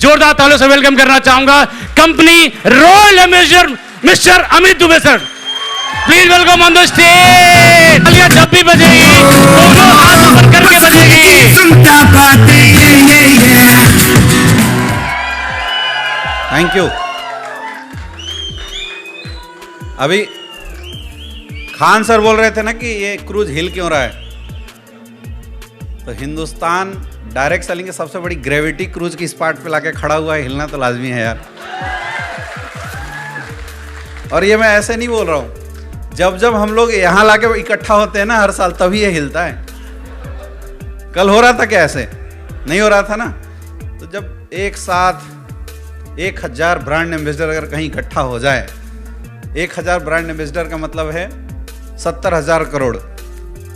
जोरदार तालियों से वेलकम करना चाहूंगा company royal ambassador mister Amit Dubey sir. Please welcome on the stage. तालियां जब भी बजेगी दोनों हाथ ऊपर करके बजेगी। Thank you. अभी खान सर बोल रहे थे ना कि ये क्रूज हिल क्यों रहा है, तो हिंदुस्तान डायरेक्ट सेलिंग की सबसे बड़ी ग्रेविटी क्रूज की स्पॉट पे लाके खड़ा हुआ है, हिलना तो लाजमी है यार। और ये मैं ऐसे नहीं बोल रहा हूं, जब जब हम लोग यहां लाके इकट्ठा होते हैं ना हर साल, तभी ये हिलता है। कल हो रहा था क्या ऐसे? नहीं हो रहा था ना। तो जब एक साथ 1000 ब्रांड एम्बेसडर अगर कहीं इकट्ठा हो जाए, 1000 ब्रांड एम्बेसडर का मतलब है 70,000 करोड़।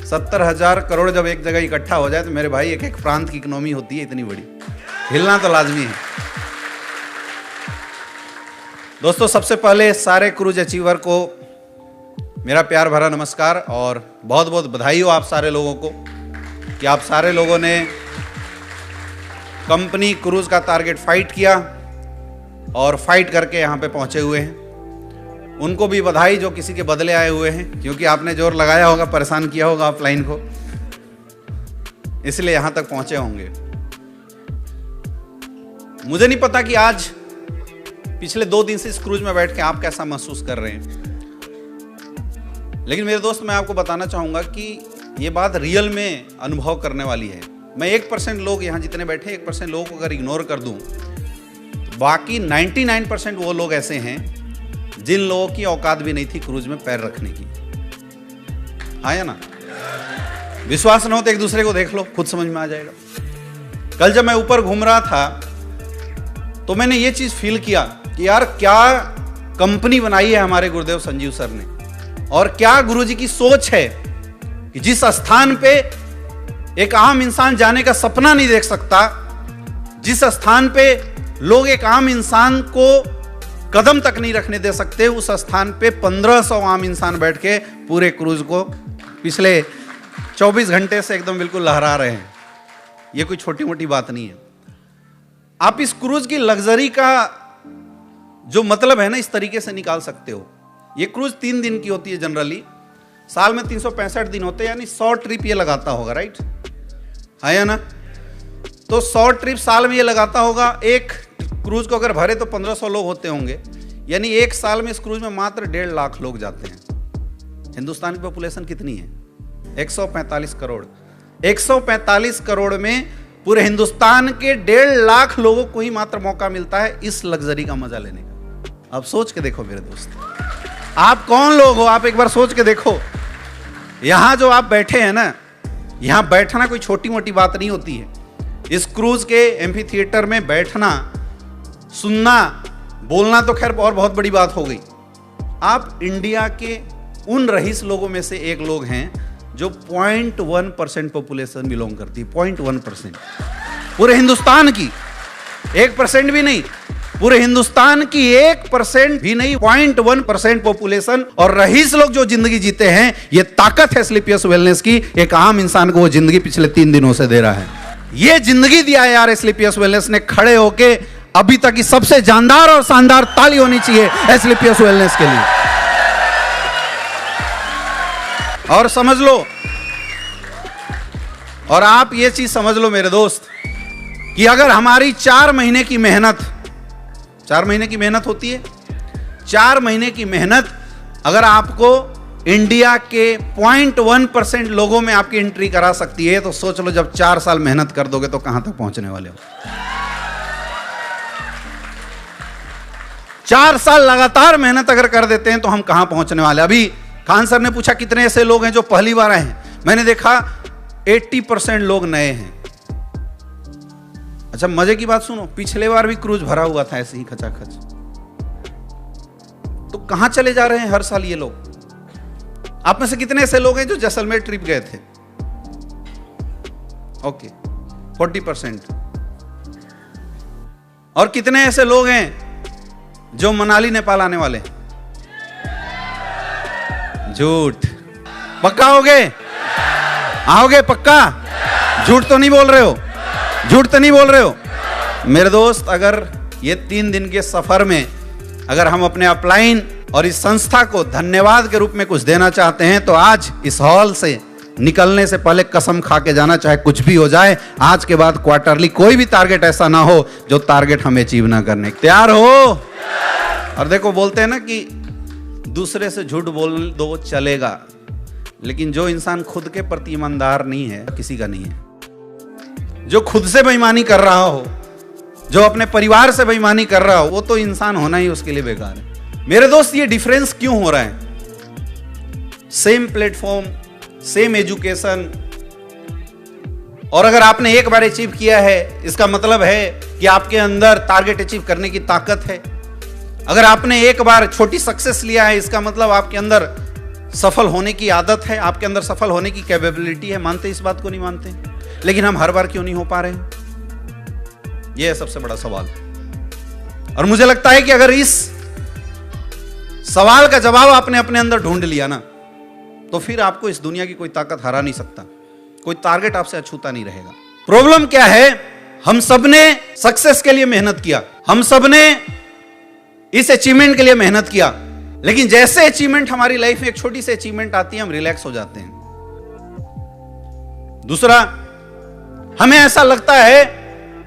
70,000 करोड़ जब एक जगह इकट्ठा हो जाए तो मेरे भाई एक प्रांत की इकोनॉमी होती है इतनी बड़ी, हिलना तो लाजमी है। दोस्तों, सबसे पहले सारे क्रूज अचीवर को मेरा प्यार भरा नमस्कार और बहुत बहुत बधाई हो आप सारे लोगों को कि आप सारे लोगों ने कंपनी क्रूज का टारगेट फाइट किया और फाइट करके यहाँ पे पहुँचे हुए हैं। उनको भी बधाई जो किसी के बदले आए हुए हैं, क्योंकि आपने जोर लगाया होगा, परेशान किया होगा ऑफलाइन को, इसलिए यहां तक पहुंचे होंगे। मुझे नहीं पता कि आज पिछले 2 दिन से इस क्रूज में बैठ के आप कैसा महसूस कर रहे हैं, लेकिन मेरे दोस्त मैं आपको बताना चाहूंगा कि ये बात रियल में अनुभव करने वाली है। मैं 1% लोग यहां जितने बैठे 1% लोगों को अगर इग्नोर कर दूं, तो बाकी 99% वो लोग ऐसे हैं जिन लोगों की औकात भी नहीं थी क्रूज में पैर रखने की। हाँ या ना? विश्वास न हो तो एक दूसरे को देख लो, खुद समझ में आ जाएगा। कल जब मैं ऊपर घूम रहा था तो मैंने ये चीज फील किया कि यार क्या कंपनी बनाई है हमारे गुरुदेव संजीव सर ने, और क्या गुरुजी की सोच है कि जिस स्थान पे एक आम इंसान जाने का सपना नहीं देख सकता, जिस स्थान पे लोग एक आम इंसान को कदम तक नहीं रखने दे सकते, उस स्थान पे 1500 आम इंसान बैठ के पूरे क्रूज को पिछले 24 घंटे से एकदम बिल्कुल लहरा रहे हैं। ये कोई छोटी मोटी बात नहीं है। आप इस क्रूज की लग्जरी का जो मतलब है ना, इस तरीके से निकाल सकते हो। ये क्रूज 3 दिन की होती है जनरली, साल में 365 दिन होते हैं, यानी 100 ट्रिप ये लगाता होगा, राइट? है या ना? तो 100 ट्रिप साल में ये लगाता होगा। एक क्रूज को अगर भरे तो 1500 लोग होते होंगे, यानी एक साल में इस क्रूज में मात्र 1.5 लाख लोग जाते हैं। हिंदुस्तान की पॉपुलेशन कितनी है? 145 करोड़। 145 करोड़ में पूरे हिंदुस्तान के 1.5 लाख लोगों को ही मात्र मौका मिलता है इस लग्जरी का मजा लेने का। अब सोच के देखो मेरे दोस्त, आप कौन लोग हो? आप एक बार सोच के देखो। यहां जो आप बैठे हैं ना, यहां बैठना कोई छोटी मोटी बात नहीं होती है। इस क्रूज के एम्फी थिएटर में बैठना, सुनना, बोलना तो खैर और बहुत बड़ी बात हो गई। आप इंडिया के उन रईस लोगों में से एक लोग हैं जो 0.1% पॉपुलेशन बिलोंग करती है। 0.1% पूरे हिंदुस्तान की, 1% भी नहीं, पूरे हिंदुस्तान की 1% भी नहीं, 0.1% पॉपुलेशन। और रईस लोग जो जिंदगी जीते हैं, ये ताकत है स्लीपियस वेलनेस की। एक आम इंसान को वो जिंदगी पिछले 3 दिनों से दे रहा है। ये जिंदगी दिया है यार स्लीपियस वेलनेस ने। खड़े होके अभी तक की सबसे जानदार और शानदार ताली होनी चाहिए स्लीपियस वेलनेस के लिए। और समझ लो, और आप ये चीज समझ लो मेरे दोस्त, कि अगर हमारी 4 महीने की मेहनत, 4 महीने की मेहनत होती है, 4 महीने की मेहनत अगर आपको इंडिया के 0.1% लोगों में आपकी एंट्री करा सकती है, तो सोच लो जब 4 साल मेहनत कर दोगे तो कहां तक पहुंचने वाले हो। 4 साल लगातार मेहनत अगर कर देते हैं तो हम कहां पहुंचने वाले। अभी खान सर ने पूछा कितने ऐसे लोग हैं जो पहली बार आए हैं। मैंने देखा 80% लोग नए हैं। अच्छा, मजे की बात सुनो, पिछले बार भी क्रूज भरा हुआ था ऐसे ही खचाखच। तो कहां चले जा रहे हैं हर साल ये लोग? आप में से कितने ऐसे लोग हैं जो जैसलमेर ट्रिप गए थे? ओके, 40%। और कितने ऐसे लोग हैं जो मनाली नेपाल आने वाले? झूठ। पक्का होगे? आओगे पक्का? झूठ तो नहीं बोल रहे हो? झूठ तो नहीं बोल रहे हो? मेरे दोस्त, अगर ये 3 दिन के सफर में अगर हम अपने अपलाइन और इस संस्था को धन्यवाद के रूप में कुछ देना चाहते हैं तो आज इस हॉल से निकलने से पहले कसम खा के जाना, चाहे कुछ भी हो जाए, आज के बाद क्वार्टरली कोई भी टारगेट ऐसा ना हो जो टारगेट हमें अचीव ना करने। तैयार हो? और देखो, बोलते हैं ना कि दूसरे से झूठ बोल दो चलेगा, लेकिन जो इंसान खुद के प्रति ईमानदार नहीं है, किसी का नहीं है। जो खुद से बेईमानी कर रहा हो, जो अपने परिवार से बेईमानी कर रहा हो, वो तो इंसान होना ही उसके लिए बेकार है। मेरे दोस्त, ये डिफरेंस क्यों हो रहा है? सेम प्लेटफॉर्म, सेम एजुकेशन, और अगर आपने एक बार अचीव किया है, इसका मतलब है कि आपके अंदर टारगेट अचीव करने की ताकत है। अगर आपने एक बार छोटी सक्सेस लिया है, इसका मतलब आपके अंदर सफल होने की आदत है, आपके अंदर सफल होने की कैपेबिलिटी है। मानते इस बात को? नहीं मानते। लेकिन हम हर बार क्यों नहीं हो पा रहे हैं? यह है सबसे बड़ा सवाल। और मुझे लगता है कि अगर इस सवाल का जवाब आपने अपने अंदर ढूंढ लिया ना, तो फिर आपको इस दुनिया की कोई ताकत हरा नहीं सकता, कोई टारगेट आपसे अछूता नहीं रहेगा। प्रॉब्लम क्या है? हम सबने सक्सेस के लिए मेहनत किया, हम सबने इस अचीवमेंट के लिए मेहनत किया, लेकिन जैसे अचीवमेंट हमारी लाइफ में एक छोटी सी अचीवमेंट आती है, हम रिलैक्स हो जाते हैं। दूसरा, हमें ऐसा लगता है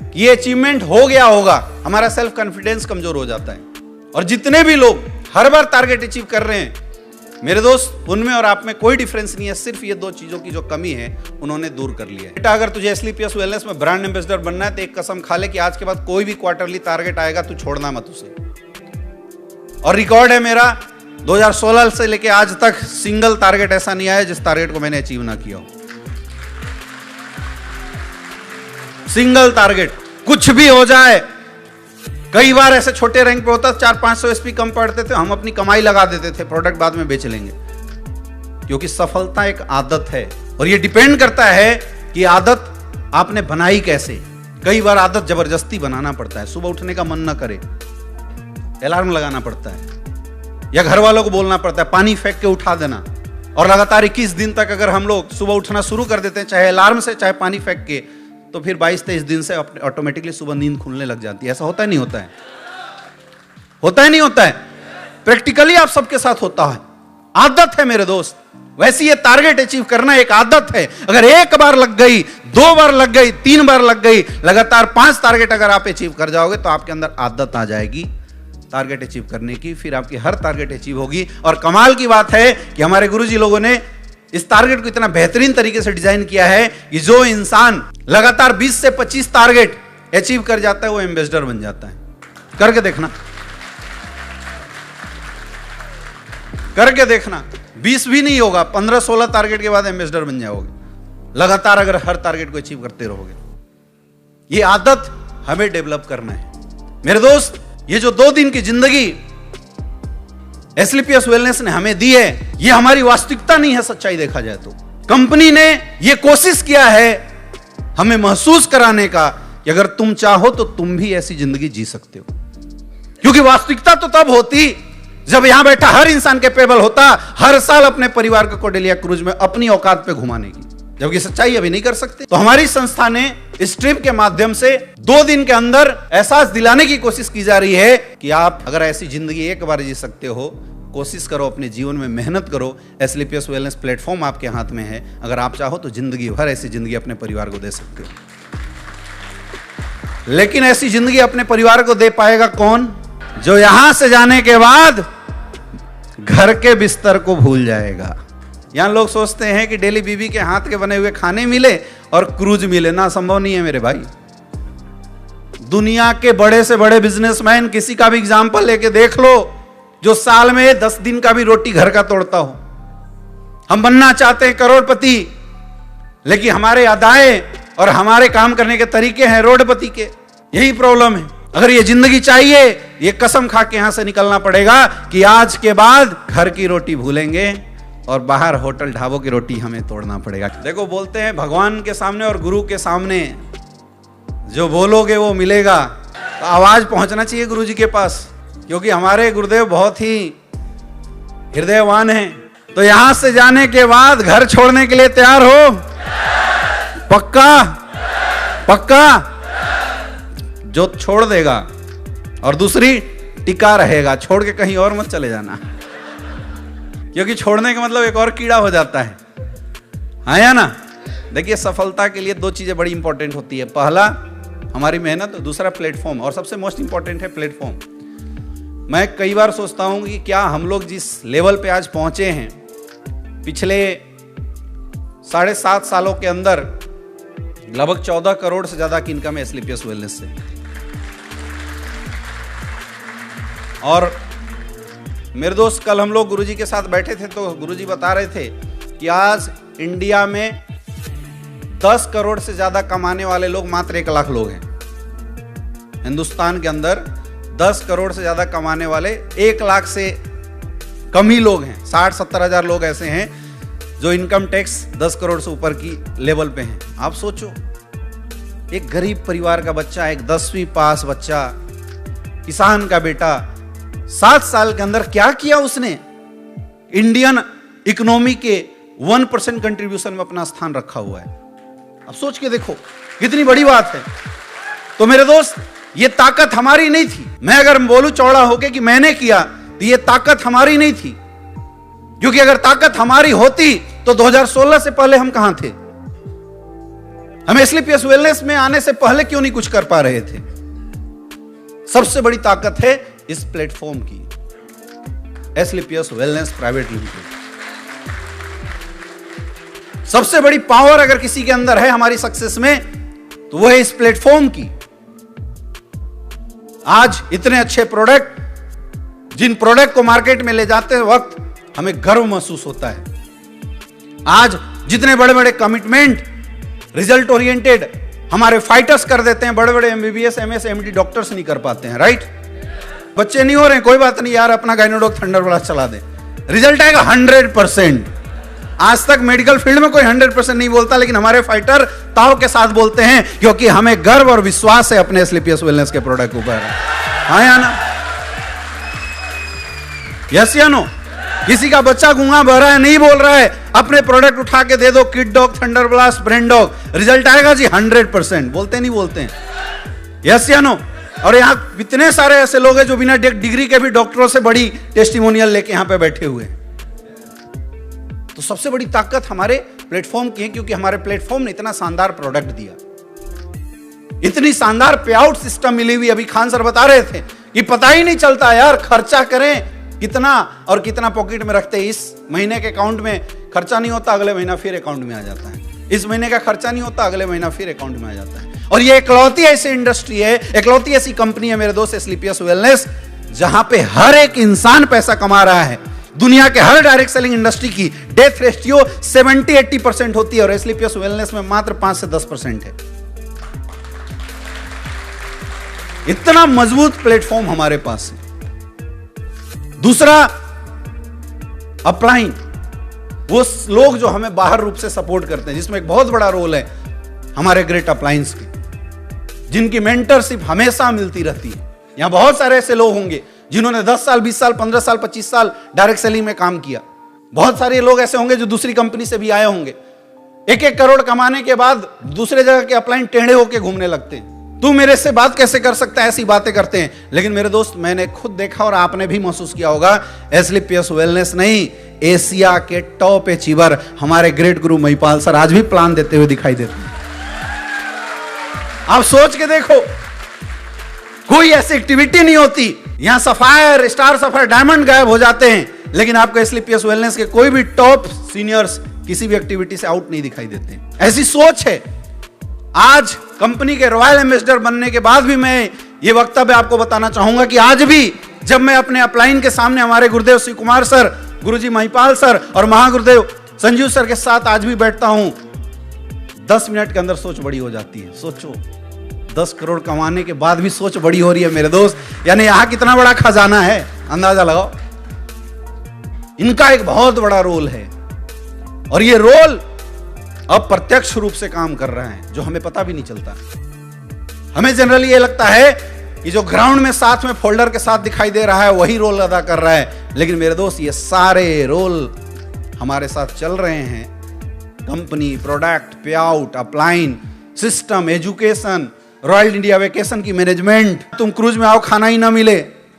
कि ये अचीवमेंट हो गया होगा, हमारा सेल्फ कॉन्फिडेंस कमजोर हो जाता है। और जितने भी लोग हर बार टारगेट अचीव कर रहे हैं, मेरे दोस्त, उनमें और आप में कोई डिफरेंस नहीं है। सिर्फ ये 2 चीजों की जो कमी है उन्होंने दूर कर लिया है। बेटा, अगर तुझे एसलीपीएस वेलनेस में ब्रांड एम्बेसडर बनना है तो एक कसम खा ले कि आज के बाद कोई भी क्वार्टरली टारगेट आएगा, तू छोड़ना मत उसे। और रिकॉर्ड है मेरा, 2016 से लेके आज तक सिंगल टारगेट ऐसा नहीं आया जिस टारगेट को मैंने अचीव ना किया हो। सिंगल टारगेट, कुछ भी हो जाए। कई बार ऐसे छोटे रैंक पे होता, 400-500 एसपी कम पड़ते थे, हम अपनी कमाई लगा देते थे, प्रोडक्ट बाद में बेच लेंगे। क्योंकि सफलता एक आदत है, और ये डिपेंड करता है कि आदत आपने बनाई कैसे। कई बार आदत जबरदस्ती बनाना पड़ता है। सुबह उठने का मन ना करे, अलार्म लगाना पड़ता है, या घर वालों को बोलना पड़ता है, पानी फेंक के उठा देना। और लगातार 21 दिन तक अगर हम लोग सुबह उठना शुरू कर देते हैं, चाहे अलार्म से चाहे पानी फेंक के, तो फिर 22-23 दिन से ऑटोमेटिकली सुबह नींद खुलने लग जाती है। ऐसा होता है नहीं होता है? होता है नहीं होता है? प्रैक्टिकली आप सबके साथ होता है। आदत है मेरे दोस्त। वैसे ये टारगेट अचीव करना एक आदत है। अगर एक बार लग गई, 2 बार लग गई, 3 बार लग गई, लगातार 5 टारगेट अगर आप अचीव कर जाओगे तो आपके अंदर आदत आ जाएगी टारगेट अचीव करने की। फिर आपकी हर टारगेट अचीव होगी। और कमाल की बात है कि हमारे गुरुजी लोगों ने इस टारगेट को इतना बेहतरीन तरीके से डिजाइन किया है कि जो इंसान लगातार 20 से 25 टारगेट अचीव कर जाता है, वो एम्बेसडर बन जाता है। करके देखना, करके देखना। 20 भी नहीं होगा, 15-16 टारगेट के बाद एम्बेसडर बन जाओगे, लगातार अगर हर टारगेट को अचीव करते रहोगे। ये आदत हमें डेवलप करना है मेरे दोस्त। ये जो 2 दिन की जिंदगी एसलीपीएस वेलनेस ने हमें दी है, ये हमारी वास्तविकता नहीं है। सच्चाई देखा जाए तो कंपनी ने ये कोशिश किया है हमें महसूस कराने का कि अगर तुम चाहो तो तुम भी ऐसी जिंदगी जी सकते हो। क्योंकि वास्तविकता तो तब होती जब यहां बैठा हर इंसान कैपेबल होता हर साल अपने परिवार को कोडेलिया क्रूज में अपनी औकात पे घुमाने की, जबकि सच्चाई अभी नहीं कर सकते। तो हमारी संस्था ने इस ट्रिप के माध्यम से 2 दिन के अंदर एहसास दिलाने की कोशिश की जा रही है कि आप अगर ऐसी जिंदगी एक बार जी सकते हो, कोशिश करो, अपने जीवन में मेहनत करो। एसलीपीएस वेलनेस प्लेटफॉर्म आपके हाथ में है। अगर आप चाहो तो जिंदगी भर ऐसी जिंदगी अपने परिवार को दे सकते हो। लेकिन ऐसी जिंदगी अपने परिवार को दे पाएगा कौन? जो यहां से जाने के बाद घर के बिस्तर को भूल जाएगा। यहां लोग सोचते हैं कि डेली बीवी के हाथ के बने हुए खाने मिले और क्रूज मिले, ना, संभव नहीं है मेरे भाई। दुनिया के बड़े से बड़े बिजनेसमैन, किसी का भी एग्जाम्पल लेके देख लो, जो साल में 10 दिन का भी रोटी घर का तोड़ता हो। हम बनना चाहते हैं करोड़पति, लेकिन हमारे अदाएं और हमारे काम करने के तरीके हैं रोडपति के। यही प्रॉब्लम है। अगर ये जिंदगी चाहिए, ये कसम खा के यहां से निकलना पड़ेगा कि आज के बाद घर की रोटी भूलेंगे और बाहर होटल ढाबों की रोटी हमें तोड़ना पड़ेगा। देखो, बोलते हैं भगवान के सामने और गुरु के सामने जो बोलोगे वो मिलेगा। तो आवाज पहुंचना चाहिए गुरु जी के पास, क्योंकि हमारे गुरुदेव बहुत ही हृदयवान हैं। तो यहां से जाने के बाद घर छोड़ने के लिए तैयार हो? पक्का? पक्का? जो छोड़ देगा, और दूसरी टिका रहेगा। छोड़ के कहीं और मत चले जाना, क्योंकि छोड़ने का मतलब एक और कीड़ा हो जाता है। हाँ या ना? देखिए, सफलता के लिए दो चीजें बड़ी इंपॉर्टेंट होती है। पहला हमारी मेहनत, दूसरा प्लेटफॉर्म, और सबसे मोस्ट इंपॉर्टेंट है प्लेटफॉर्म। मैं कई बार सोचता हूं कि क्या हम लोग जिस लेवल पे आज पहुंचे हैं, पिछले 7.5 सालों के अंदर लगभग 14 करोड़ से ज्यादा की इनकम है एस्क्लेपियस वेलनेस से। और मेरे दोस्त, कल हम लोग गुरुजी के साथ बैठे थे तो गुरुजी बता रहे थे कि आज इंडिया में 10 करोड़ से ज्यादा कमाने वाले लोग मात्र 1 लाख लोग हैं। हिंदुस्तान के अंदर 10 करोड़ से ज्यादा कमाने वाले 1 लाख से कम ही लोग हैं। 60-70 हजार लोग ऐसे हैं जो इनकम टैक्स 10 करोड़ से ऊपर की लेवल पे हैं। आप सोचो, एक गरीब परिवार का बच्चा, एक 10वीं पास बच्चा, किसान का बेटा, 7 साल के अंदर क्या किया उसने? इंडियन इकोनॉमी के 1% कंट्रीब्यूशन में अपना स्थान रखा हुआ है। अब सोच के देखो कितनी बड़ी बात है। तो मेरे दोस्त, ये ताकत हमारी नहीं थी। मैं अगर बोलूं चौड़ा होके कि मैंने किया, तो ये ताकत हमारी नहीं थी, क्योंकि अगर ताकत हमारी होती तो 2016 से पहले हम कहां थे? हम एस्क्लेपियस वेलनेस में आने से पहले क्यों नहीं कुछ कर पा रहे थे? सबसे बड़ी ताकत है इस प्लेटफॉर्म की, एस्क्लेपियस वेलनेस प्राइवेट लिमिटेड। सबसे बड़ी पावर अगर किसी के अंदर है हमारी सक्सेस में, तो वो है इस प्लेटफॉर्म की। आज इतने अच्छे प्रोडक्ट, जिन प्रोडक्ट को मार्केट में ले जाते वक्त हमें गर्व महसूस होता है। आज जितने बड़े बड़े कमिटमेंट, रिजल्ट ओरिएंटेड हमारे फाइटर्स कर देते हैं, बड़े बड़े एमबीबीएस, एमएस, एमडी डॉक्टर्स नहीं कर पाते हैं। राइट? बच्चे नहीं हो रहे हैं, कोई बात नहीं यार, अपना गायनोडॉक थंडर ब्लास्ट चला दे, रिजल्ट आएगा 100%। आज तक मेडिकल फील्ड में कोई 100% नहीं बोलता, लेकिन हमारे फाइटर ताव के साथ बोलते हैं, क्योंकि हमें गर्व और विश्वास है अपने एस्क्लेपियस वेलनेस के प्रोडक्ट के ऊपर। हाँ या ना? यस या नो? किसी का बच्चा गूंगा बह रहा है, नहीं बोल रहा है, अपने प्रोडक्ट उठा के दे दो, kid dog, thunder blast, brain dog, result आएगा जी 100%। बोलते नहीं बोलते हैं? यस या नो? और यहां इतने सारे ऐसे लोग हैं जो बिना डिग्री के भी डॉक्टरों से बड़ी टेस्टिमोनियल लेके यहां पे बैठे हुए हैं। तो सबसे बड़ी ताकत हमारे प्लेटफॉर्म की है, क्योंकि हमारे प्लेटफॉर्म ने इतना शानदार प्रोडक्ट दिया, इतनी शानदार पे आउट सिस्टम मिली हुई। अभी खान सर बता रहे थे कि पता ही नहीं चलता यार, खर्चा करें कितना और कितना पॉकेट में रखते हैं। इस महीने के अकाउंट में खर्चा नहीं होता, अगले महीना फिर अकाउंट में आ जाता है। इस महीने का खर्चा नहीं होता, अगले महीना फिर अकाउंट में आ जाता है। और ये इकलौती ऐसी इंडस्ट्री है, इकलौती ऐसी कंपनी है मेरे दोस्त, एस्क्लेपियस वेलनेस, जहां पे हर एक इंसान पैसा कमा रहा है। दुनिया के हर डायरेक्ट सेलिंग इंडस्ट्री की डेथ रेशियो 70-80% होती है, और एस्क्लेपियस वेलनेस में मात्र 5 से 10% है। इतना मजबूत प्लेटफॉर्म हमारे पास है। दूसरा, अपलाइन, वो लोग जो हमें बाहर रूप से सपोर्ट करते हैं, जिसमें एक बहुत बड़ा रोल है हमारे ग्रेट अपलाइंस के, जिनकी मेंटरशिप हमेशा मिलती रहती है। यहां बहुत सारे ऐसे लोग होंगे जिन्होंने 10 साल, 20 साल, 15 साल, 25 साल डायरेक्ट सेलिंग में काम किया। बहुत सारे लोग ऐसे होंगे जो दूसरी कंपनी से भी आए होंगे। 1-1 करोड़ कमाने के बाद दूसरे जगह के अपलाइन टेढ़े होके घूमने लगते हैं। तू मेरे से बात कैसे कर सकता है, ऐसी बातें करते हैं। लेकिन मेरे दोस्त, मैंने खुद देखा और आपने भी महसूस किया होगा, एस्क्लेपियस वेलनेस नहीं, एशिया के टॉप अचीवर हमारे ग्रेट गुरु महिपाल सर आज भी प्लान देते हुए दिखाई देते हैं। आप सोच के देखो, कोई ऐसी एक्टिविटी नहीं होती, यहां सफायर, स्टार सफायर, डायमंड गायब हो जाते हैं, लेकिन आपको एस्क्लेपियस वेलनेस के कोई भी टॉप सीनियर्स किसी भी एक्टिविटी से आउट नहीं दिखाई देते। ऐसी सोच है। आज कंपनी के रॉयल एम्बेसडर बनने के बाद भी मैं ये वक्तव्य आपको बताना चाहूंगा कि आज भी जब मैं अपने अपलाइन के सामने हमारे गुरुदेव शिव कुमार सर, गुरुजी महिपाल सर और महागुरुदेव संजीव सर के साथ आज भी बैठता हूं, 10 मिनट के अंदर सोच बड़ी हो जाती है। सोचो, 10 करोड़ कमाने के बाद भी सोच बड़ी हो रही है मेरे दोस्त, यानी यहां कितना बड़ा खजाना है, अंदाजा लगाओ। इनका एक बहुत बड़ा रोल है, और ये रोल अप्रत्यक्ष रूप से काम कर रहा है, जो हमें पता भी नहीं चलता। हमें जनरली ये लगता है कि जो ग्राउंड में साथ में फोल्डर के साथ दिखाई दे रहा है वही रोल अदा कर रहा है, लेकिन मेरे दोस्त, ये सारे रोल हमारे साथ चल रहे हैं। कंपनी, प्रोडक्ट, पे out, upline, system, education, royal India vacation की मैनेजमेंट, तुम क्रूज में आओ खाना ही ना मिले,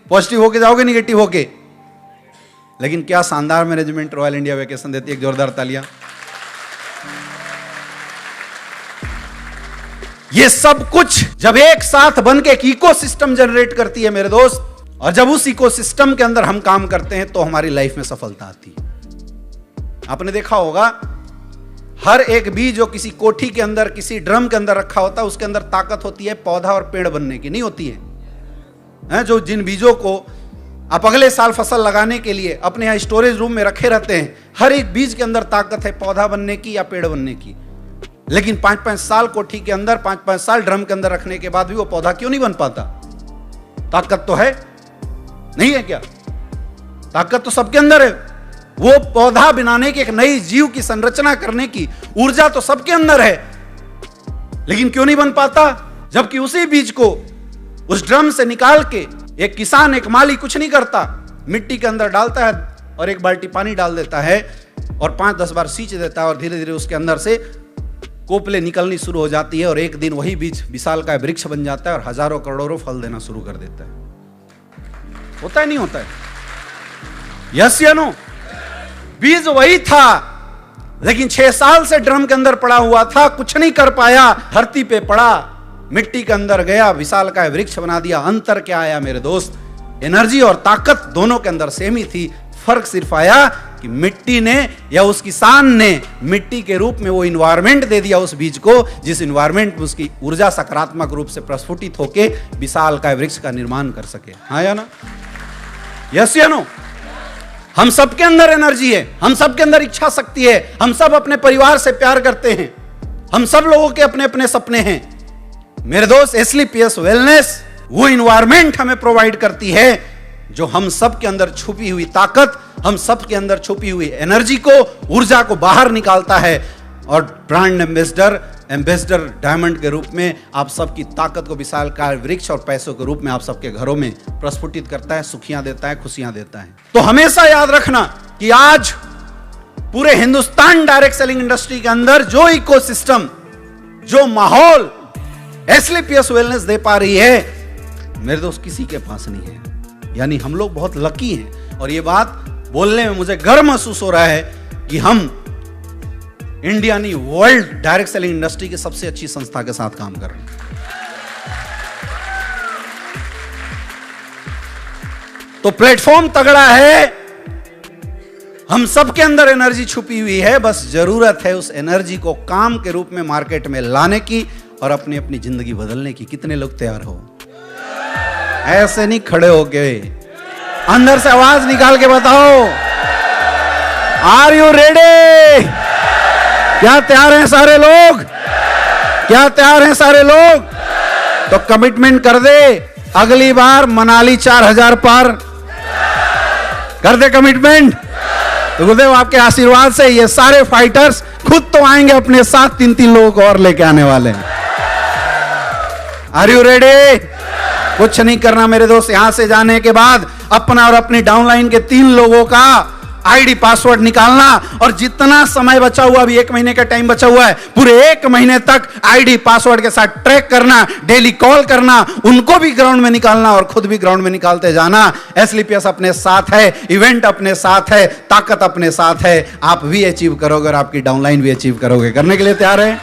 पॉजिटिव होके जाओगे निगेटिव होके। लेकिन क्या शानदार मैनेजमेंट रॉयल इंडिया वेकेशन देती है, एक जोरदार तालियां। ये सब कुछ जब एक साथ बन के एक इकोसिस्टम जनरेट करती है मेरे दोस्त, और जब उस इकोसिस्टम के अंदर हम काम करते हैं तो हमारी लाइफ में सफलता आती है। आपने देखा होगा हर एक बीज जो किसी कोठी के अंदर, किसी ड्रम के अंदर रखा होता है, उसके अंदर ताकत होती है पौधा और पेड़ बनने की, नहीं होती है? जो जिन बीजों को आप अगले साल फसल लगाने के लिए अपने यहाँ स्टोरेज रूम में रखे रहते हैं, हर एक बीज के अंदर ताकत है पौधा बनने की या पेड़ बनने की। लेकिन 5-5 साल कोठी के अंदर, 5-5 साल ड्रम के अंदर रखने के बाद भी वो पौधा क्यों नहीं बन पाता? ताकत तो है, नहीं है क्या? ताकत तो सबके अंदर है। वो पौधा बनाने की, एक नई जीव की संरचना करने की ऊर्जा तो सबके अंदर है, लेकिन क्यों नहीं बन पाता? जबकि उसी बीज को उस ड्रम से निकाल के एक किसान, एक माली कुछ नहीं करता, मिट्टी के अंदर डालता है और एक बाल्टी पानी डाल देता है और 5-10 बार सींच देता है और धीरे धीरे उसके अंदर से कोपले निकलनी शुरू हो जाती है और एक दिन वही बीज विशाल का वृक्ष बन जाता है और हजारों करोड़ों फल देना शुरू कर देता है। होता है नहीं होता है? यस या नो? बीज वही था, लेकिन 6 साल से ड्रम के अंदर पड़ा हुआ था, कुछ नहीं कर पाया, धरती पे पड़ा, मिट्टी के अंदर गया, विशाल का वृक्ष बना दिया। अंतर क्या आया मेरे दोस्त? एनर्जी और ताकत दोनों के अंदर सेम ही थी, फर्क सिर्फ आया कि मिट्टी ने या उस किसान ने मिट्टी के रूप में वो इन्वायरमेंट दे दिया उस बीज को, जिस इन्वायरमेंट में उसकी ऊर्जा सकारात्मक रूप से प्रस्फुटित होके विशाल का वृक्ष का निर्माण कर सके। हाँ या ना? यस या नो? हम सबके अंदर एनर्जी है, हम सबके अंदर इच्छा शक्ति है, हम सब अपने परिवार से प्यार करते हैं, हम सब लोगों के अपने अपने सपने हैं। मेरे दोस्त, एसलीपीएस वेलनेस वो इन्वायरमेंट हमें प्रोवाइड करती है जो हम सब के अंदर छुपी हुई ताकत, हम सब के अंदर छुपी हुई एनर्जी को, ऊर्जा को बाहर निकालता है और ब्रांड एम्बेसडर डायमंड के रूप में आप सबकी ताकत को विशालकाय वृक्ष और पैसों के रूप में आप सबके घरों में प्रस्फुटित करता है, सुखियां देता है, खुशियां देता है। तो हमेशा याद रखना कि आज पूरे हिंदुस्तान डायरेक्ट सेलिंग इंडस्ट्री के अंदर जो इकोसिस्टम, जो माहौल एसलीपीएस वेलनेस दे पा रही है, मेरे दोस्त किसी के पास नहीं है। यानी हम लोग बहुत लकी हैं और ये बात बोलने में मुझे गर्व महसूस हो रहा है कि हम इंडिया नहीं, वर्ल्ड डायरेक्ट सेलिंग इंडस्ट्री की सबसे अच्छी संस्था के साथ काम कर रहे हैं। तो प्लेटफॉर्म तगड़ा है, हम सब के अंदर एनर्जी छुपी हुई है, बस जरूरत है उस एनर्जी को काम के रूप में मार्केट में लाने की और अपनी अपनी जिंदगी बदलने की। कितने लोग तैयार हो? ऐसे नहीं खड़े हो गए, अंदर से आवाज निकाल के बताओ, आर यू रेडी? क्या तैयार हैं सारे लोग? क्या तैयार हैं सारे लोग? तो कमिटमेंट कर दे, अगली बार मनाली 4000 पार कर दे कमिटमेंट। तो गुरुदेव आपके आशीर्वाद से ये सारे फाइटर्स खुद तो आएंगे, अपने साथ 3-3 लोगों को और लेके आने वाले हैं। Are you ready? कुछ नहीं करना मेरे दोस्त, यहां से जाने के बाद अपना और अपनी डाउनलाइन के 3 लोगों का आईडी पासवर्ड निकालना और जितना समय बचा हुआ, अभी 1 महीने का टाइम बचा हुआ है, पूरे 1 महीने तक आईडी पासवर्ड के साथ ट्रैक करना, डेली कॉल करना, उनको भी ग्राउंड में निकालना और खुद भी ग्राउंड में निकालते जाना। एसलीपीएस अपने साथ है, इवेंट अपने साथ है, ताकत अपने साथ है। आप भी अचीव करोगे और आपकी डाउनलाइन भी अचीव करोगे। करने के लिए तैयार है?